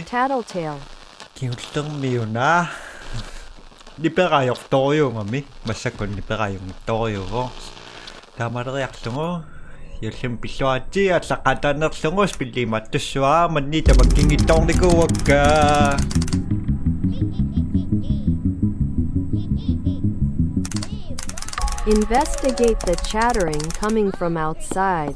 Tattletail. Kiullermiuna Liberaajortoriungami massakun liberaajungittoriuvo Taamaleriarlungu yullim pilluati allaqatanerlungu spillimattussuaa manni tamakkingittornikuuakka Investigate the chattering coming from outside.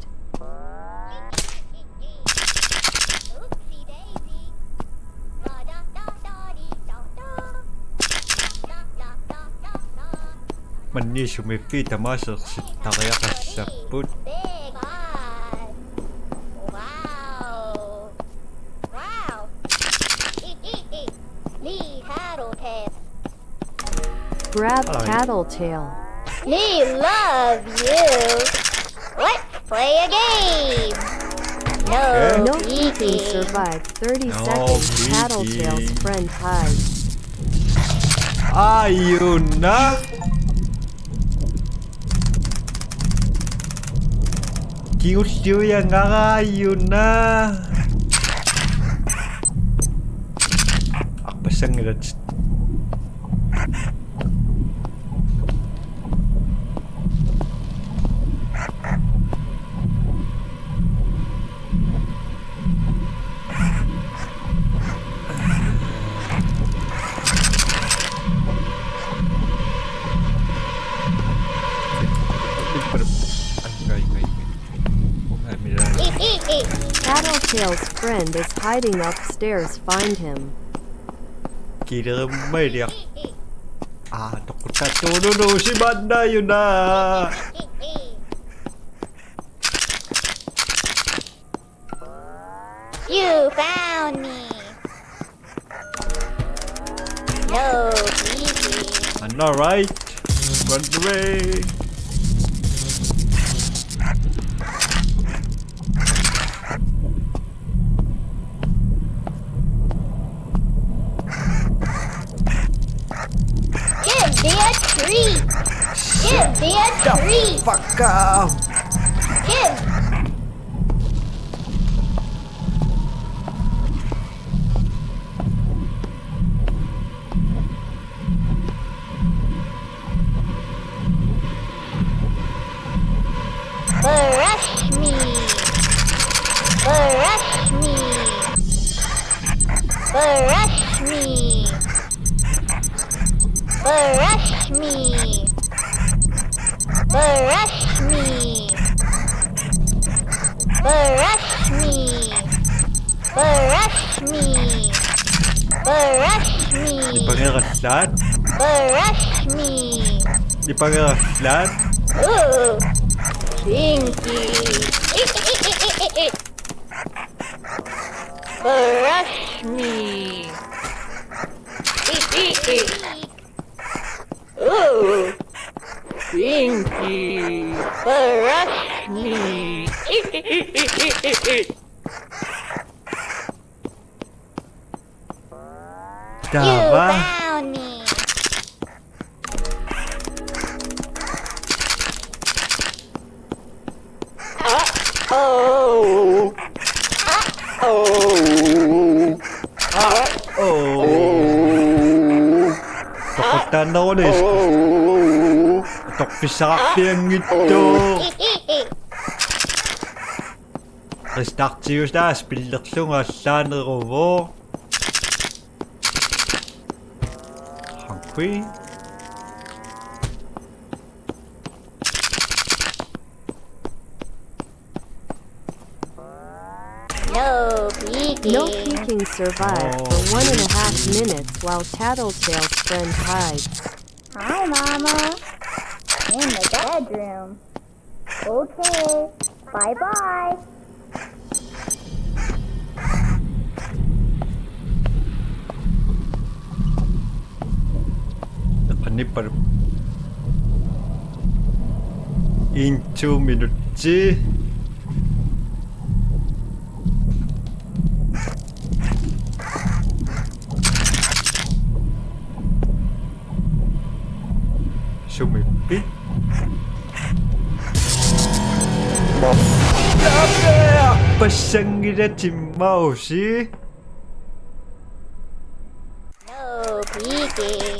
manni sumiffi tamasersittariaqassarput Grab Tattletail. Me love you. Let's play a game. No peeking survived 30 seconds. Tattletail's friend hides. Ayuna Kiulluyangaqa ayuna Aqpassangalat Tattletail's friend is hiding upstairs. Find him. Kilermailia Tokkuttattuununu simanna yuna You found me. No peeking. I'm alright. Run away. Give me a treat. Give me a treat. Fuck off. Give. Brush me. Brush me. Brush me. Brush me. Brush me. Brush me. Brush me. Brush me. Ipangeraslat. Brush me. Ipangeraslat. Ooh. Kinky. Brush me. Ooh. Kinky. Brush me. You Dava. found me. Uh-oh. Uh-oh. Oh. Tokkuttannerunis. Tokkfissaqarpiangittu. Ristartiustaa spillerlunga allaaneruvo. Hungry. No peeking. No peeking survived for 1.5 minutes while Tattletail's friend hides. Hi, Mama. In the bedroom. Okay. Bye-bye. Nipper. In 2 minutes. Sumipit. Stop there! Pasangirachi Maushi. No peeking.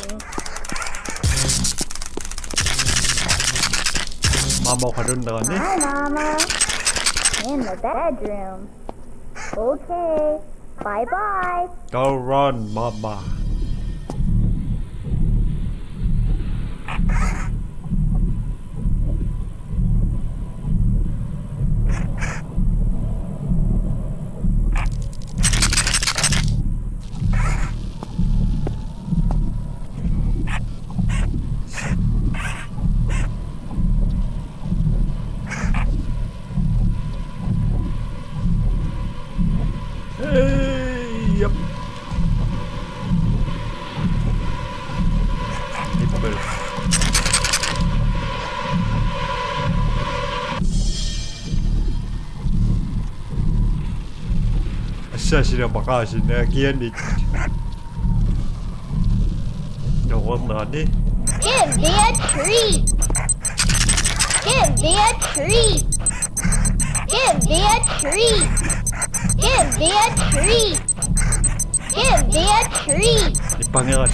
Mama ka rin na ni. Hi, Mama. In the bedroom. Okay. Bye-bye. Don't run, Mama. Yep. Nipple. Assassina bakasina kianit. Don't nani. Give me a treat. Give me a treat. Give me a treat. Give me a treat. Give me a treat. Ipangalat.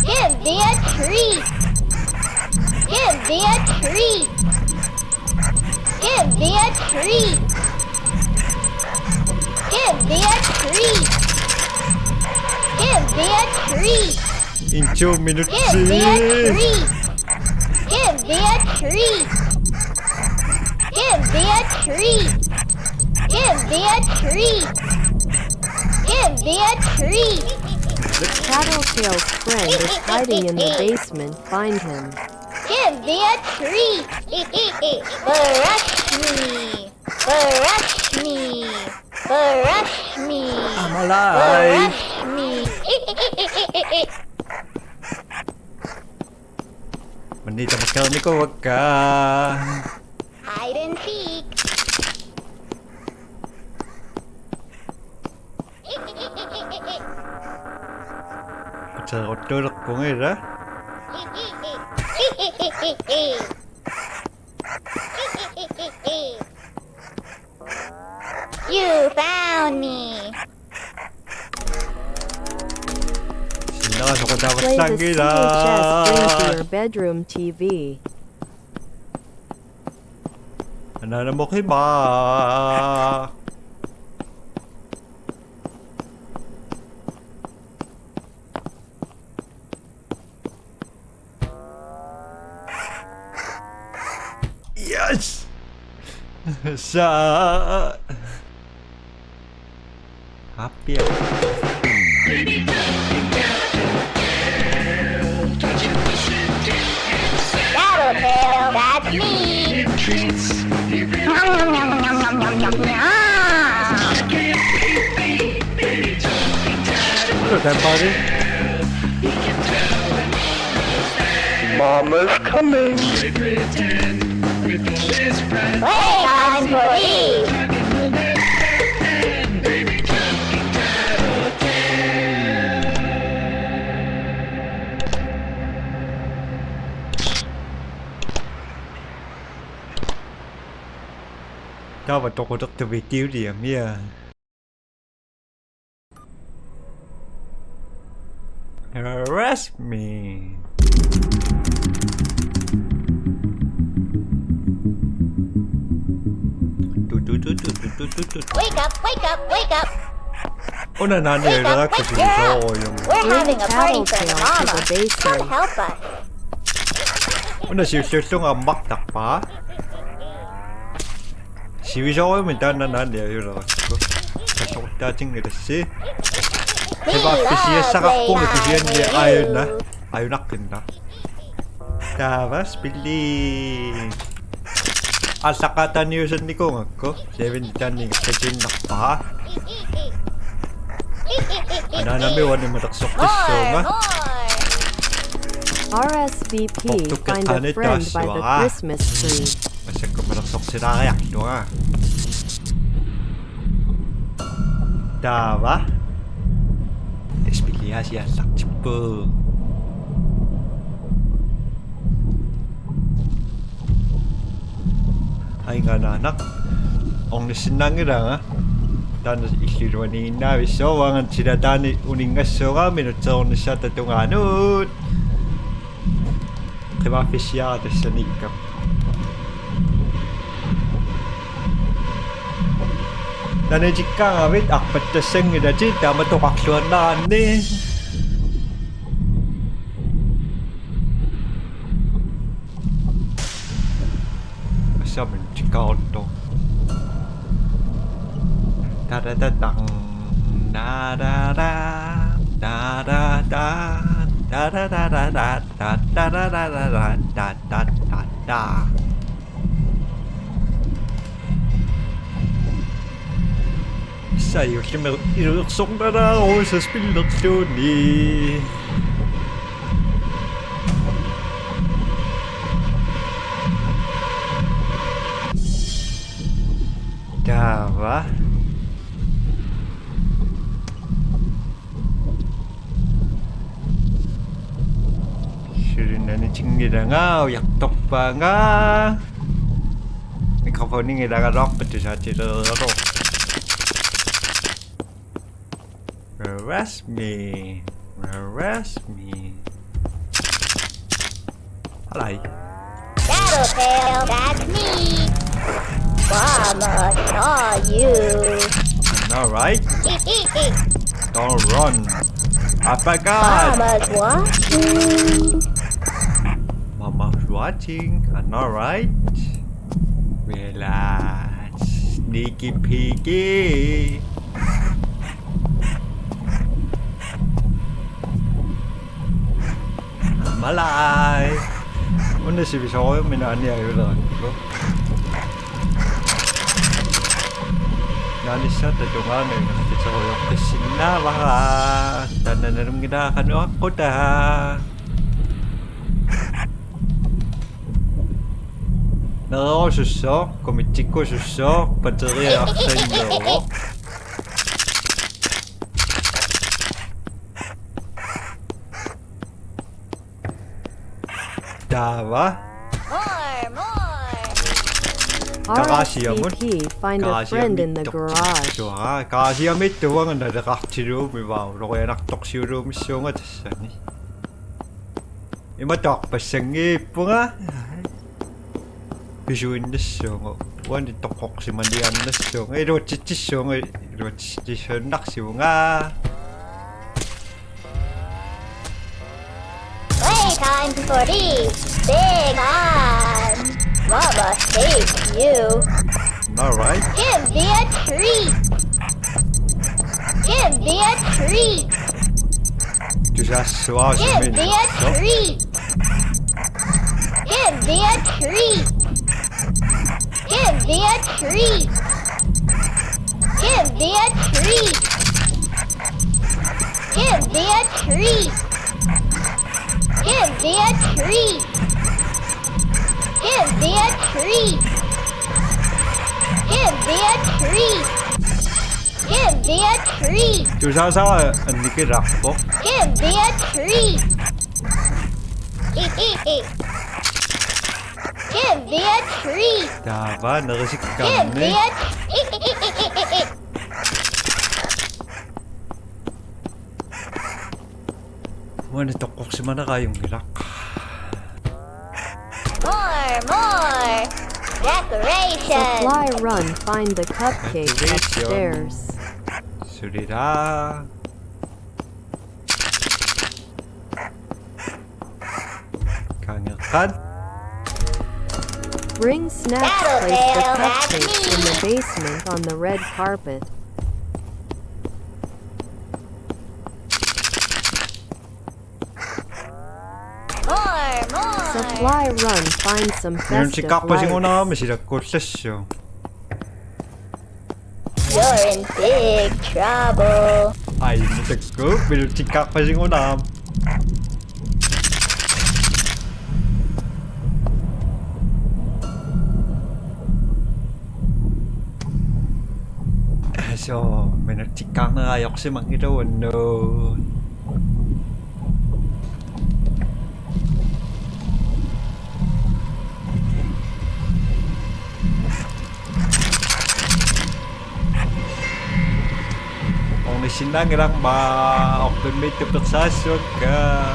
Give me a treat. Give me a treat. Give me a treat. Give me a treat. Give me a treat. In 2 minutes. Give me a treat. Give me a treat. Give me a treat. Give me a treat. Give me a treat. Tattletail's friend is hiding in the basement. Find him. Give me a treat. Brush me. Brush me. Brush me. I'm alive. Brush me. Manita mechanico wag ka. Hide and seek. Sa tulok ko ngayon, You found me. Sinakaso ko dapat Play sa the gila. CHS bring to your bedroom TV. Ano mo kiba? Yes! Sa... Happy ako. Tattletail, that's me. Nom, nom, nom, nom, nom, nom, nom, nom. Ano tayo pare? Mama's coming! Playtime for me. Dapat ako activity điểm nha. Arrest me. Wake up, wake up, wake up. Una nani Wake up, ako wake si girl. yung We're Bring having a party for Tattletail to Mama. the Come basement. help us. una si nga maktak pa. 시위적으로 일단은 난 여유라고 계속 따진 그랬지. We 제발 그 시에 love 싸갖고 그 시에 playtime 이제 with 아유나 you. 아유나 끝나. Tapos bili. Asakatan niyo sa nikong ako. 7 taning kajin pa. Ano na may wala mataksok gusto nga. RSVP, find a friend by the Christmas tree. Masya ko mataksok sila kaya ito nga. Diba? Tapos bili siya sakit po. Ay nga na anak. орниссиннаангилаага таана иллилуани иннаависсоорваанган тила таани унингаассоогаамину теорнissaата тунгаануут qivaafissiara тассаниккап танежиккаагавит арпаттассангилати тааматоқарлуаннараанни ассамин чикаорто тарататан наадаа таратаа таратататататататататата Sei ultimate illusionera og så spiller Tony. Der var Syrinani tingidanga yaktoppanga mikrofoningidaga lorpattusaatileriero Harass me. Hello. Tattletail, that's me. Mama saw you. Alright. Don't run. I forgot. Mama's watching. Mama's watching. I know, right? Relax. Sneaky peeky. I'm alive. Undrar sig vi sover, men Anja er jo der. Nani saat tungaane nasti soyo kesinnawa tananarum kita kanu aku dah. Naro susso, komitico susso, batteria accendo. Dava. RSVP, find a friend in the garage. Kaasiamit tuangan nadarartiluumi vau loqianartorsiuluumissuunga tassani. Imataqpassangiippunga. Pisuinnassuunga uani toqqorsimaniannassuunga iluutittissuunga iluutittissuunnarsiunga. Playtime for these. Big on. Mama hates you. Alright. Give me a treat. Give me a treat. Give me a treat. Give me a treat. Give me a treat. Give me a treat. Give me a treat. Give me a treat. Give me a treat. Give me a treat. Give me a treat. Du sa annike rappo. Give me a treat. Give me a treat. Dava Give me narisikkanne. a Uani toqqorsimanaqayungilaq. More. Decoration. Supply run, find the cupcake Decoration. upstairs. Surira. Kangeqat. Bring snacks, place the Tattletail, that's cupcakes me. in the basement on the red carpet. More. Supply run, find some Minun festive sikappasingunaami lights. silakkullassu. You're in big trouble. Ai mitakku minun sikappasingunaam. So, minun sikkaaneraajorsimangiluunnu. 신랑이랑 막 어떤 메이트부터 샀을까.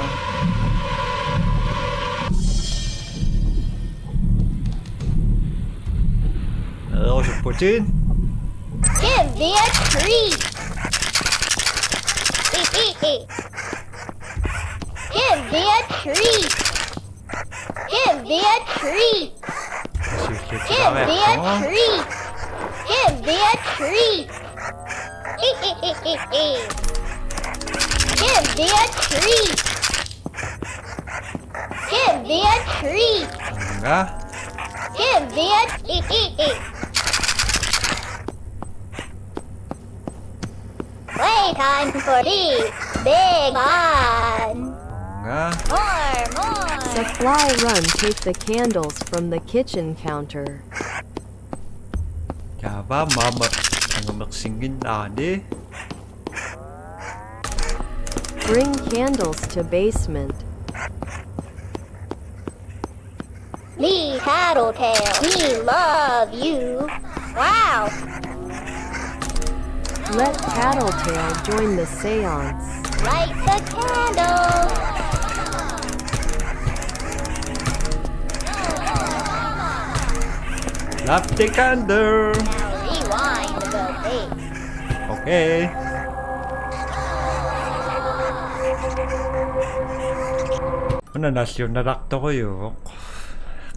어서 보진. Give me a treat. Give me a treat. Give me a treat. Give me a treat. Give me a treat. Give me a treat. Give me a treat. 뭔가? Give me a treat. Playtime for the big one. 뭔가? More. Supply run. Take the candles from the kitchen counter. Chava mama. Ang magsingin na di. Bring candles to basement. Me, Tattletail, we love you. Wow. Let Tattletail join the seance. Light the candle. Love the candle. Now rewind the tape. Okay. Ano nasyon na rakto ko yun.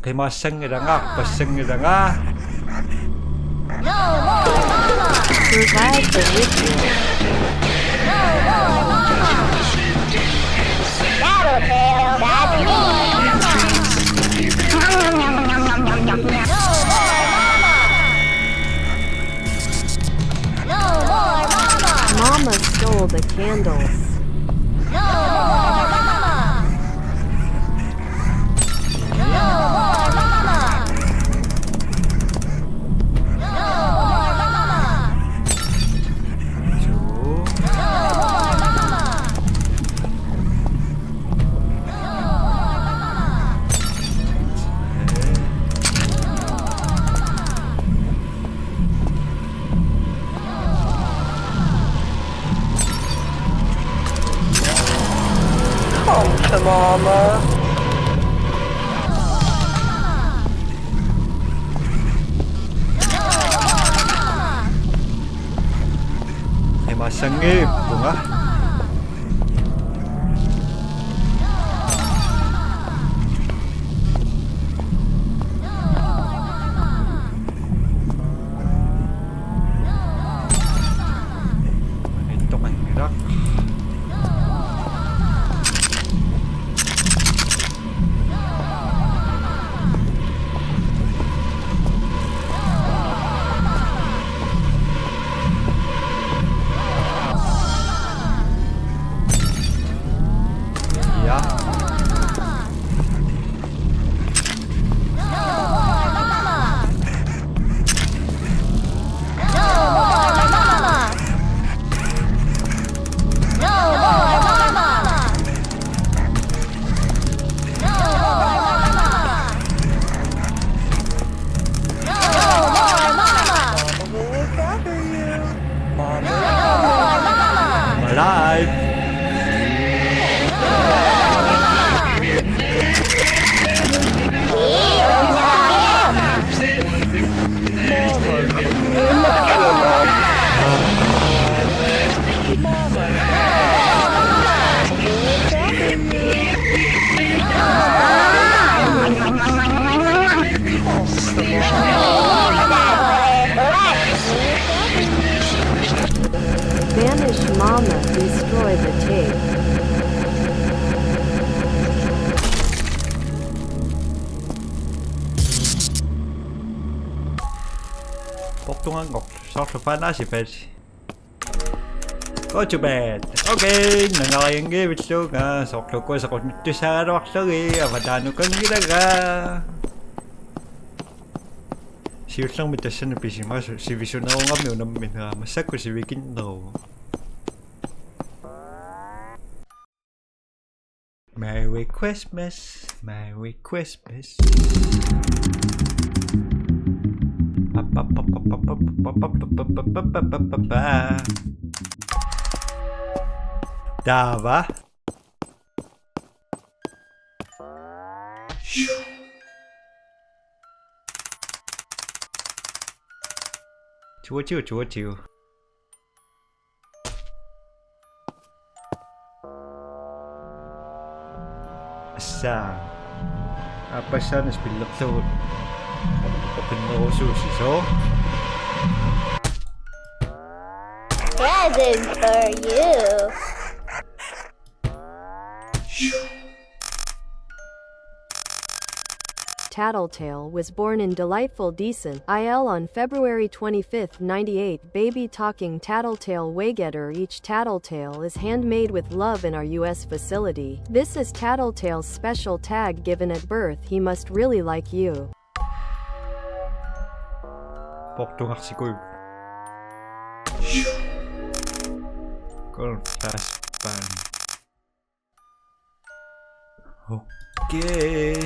Kay masangida nga, pasangida nga. No more mama. Survive the ritual. No more mama. Tattletail, that's me. No more mama. No more mama. Mama stole the candles. No more mama. No more mama. No more mama. So, No more mama. Come to mama. kay masangib. Bunga. Ito kang hirak. Yeah. I'm alive. Banish Mama. Destroy the tape. 복동한 거 소소파나 시페지. Go to bed. Ok, nangyayang game ito nga. Soklo ko sa konti sa araw actually. Amadano kang ginaga. Siyutlang mitasan na pisima. Si Vision ako nga may unang minamasak ko si Weekend daw. Merry Christmas. Merry Christmas. Pa pa pa pa pa pa pa pa pa pa pa pa pa pa pa. Dava. Chúa chiều. Asa. Apa sana spillak sa pinrosusiso? Present for you. Tattletail was born in delightful decent IL on February 25, 98. Baby talking Tattletail Waygetter. Each Tattletail is handmade with love in our US facility. This is Tattletail's special tag given at birth. He must really like you. Poktung aksiku. Konflaspan. Okay.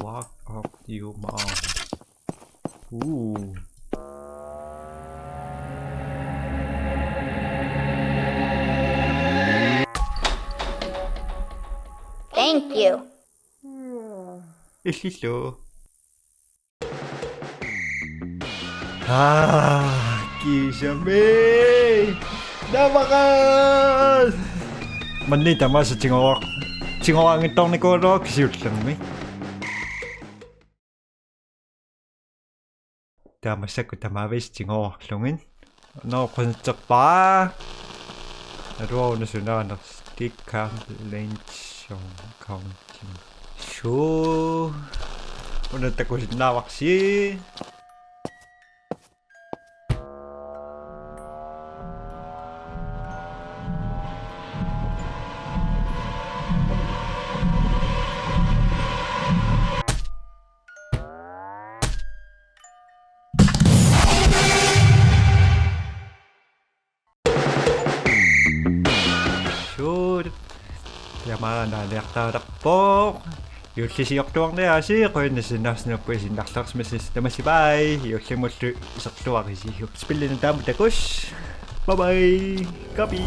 Walk of you mom. Ooh. Thank you. Isliso. Kisame. Dabakan. Manita mas cingawak. Cingawak itong ni Koro cute lang mi. Damasa ko tamawis cingawak lungin. No kontak pa. Aro na suna na stick cam lens counting. Sure. Una takos nawak si. Yaman naliak takpok. Yulsisiyok tuwang na yasi. Kaya nasinas na po sinaksak masis na masibay. Yulsimot isaktuwak isi. Spilin ang damo takos. Bye bye. Copy.